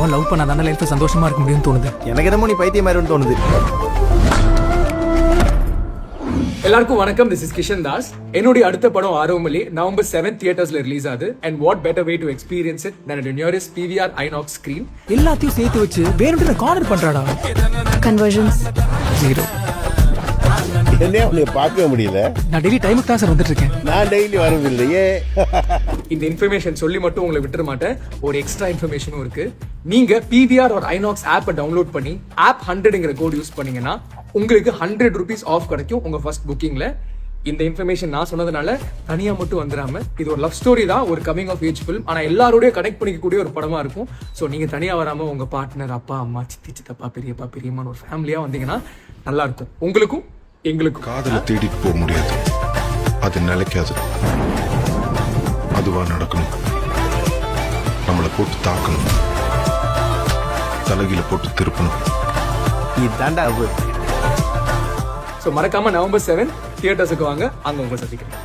அவன் லவ் பண்ணாதான லைஃப்ல சந்தோஷமா இருக்க முடியும்னு தோணுது. எனக்கு என்னமோ நீ பைத்தியமாயிருன்னு தோணுது. எல்லாருக்கும் வணக்கம். This is Kishan Das. என்னுடைய அடுத்த படம் ஆரோமலி நவம்பர் 7 தியேட்டர்ஸ்ல ரிலீஸ் ஆகுது. And what better way to experience it than at a nearest PVR INOX screen. எல்லாத்தையும் சேர்த்து வச்சு வேணும்னு கார்னர் பண்றாடா. கன்வர்ஷன்ஸ் 0. என்னைய உன்னை பார்க்க முடியல. நான் டெய்லி டைமுக்கு தான் சார் வந்துட்டு இருக்கேன். நான் டெய்லி வரதில்லையே. இந்த இன்ஃபர்மேஷன் சொல்லி மட்டும் உங்களை விட்டுற மாட்டேன். ஒரு எக்ஸ்ட்ரா இன்ஃபர்மேஷனும் இருக்கு. நீங்க PVR or INOX ஆப்பை டவுன்லோட் பண்ணி ஆப் 100ங்கிற கோட் யூஸ் பண்ணீங்கன்னா உங்களுக்கு 100 rupees ஆஃப் கிடைக்கும் உங்க ஃபர்ஸ்ட் புக்கிங்ல. இந்த இன்ஃபர்மேஷன் நான் சொன்னதுனால தனியா மட்டும் வந்துடாம, இது ஒரு லவ் ஸ்டோரி தான், ஒரு கமிங் ஆஃப் ஏஜ் ஃபிலிம். ஆனா எல்லாரோடய கனெக்ட் பண்ணிக்கக்கூடிய ஒரு படமா இருக்கும். ஸோ நீங்க தனியா வராம உங்க பார்ட்னர், அப்பா அம்மா, சித்தி சித்தப்பா, பெரியப்பா பெரியம்மான்னு ஒரு ஃபேமிலியா வந்தீங்கன்னா நல்லா இருக்கும் உங்களுக்கும் எங்களுக்கும். காதலை தேடிட்டு போக முடியாது, அது நிலைக்காது. அதுவா நடக்கணும். நம்மளை போட்டு தாக்கணும், தலைகில போட்டு திருப்பணும். இதாண்டா ஸோ மறக்காம நவம்பர் 7 தியேட்டர்ஸுக்கு வாங்க, அங்க உங்களை சந்திக்கிறேன்.